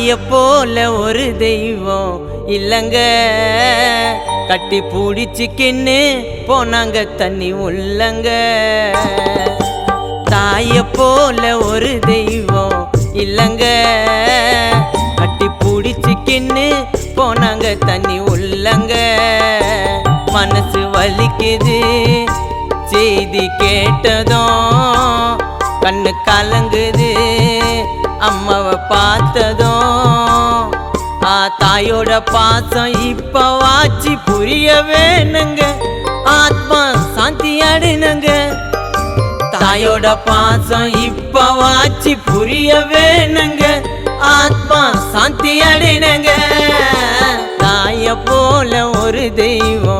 தாய போல ஒரு தெய்வம் இல்லங்க, கட்டி பூடிச்சுக்கின்னு போனாங்க தண்ணி உள்ளங்க. தாய போல ஒரு தெய்வம் இல்லங்க, கட்டி பூடிச்சுக்கின்னு போனாங்க தண்ணி உள்ளங்க. மனசு வலிக்குது செய்தி கேட்டதும், கண்ணு கலங்குது அம்மாவை பார்த்ததும். தாயோட பாசம் இப்பவாச்சு புரிய வேணுங்க, ஆத்மா சாந்தி அடைனுங்க. தாயோட பாசம் இப்பவாச்சு புரிய வேணுங்க, ஆத்மா சாந்தி அடைனுங்க. தாய போல ஒரு தெய்வம்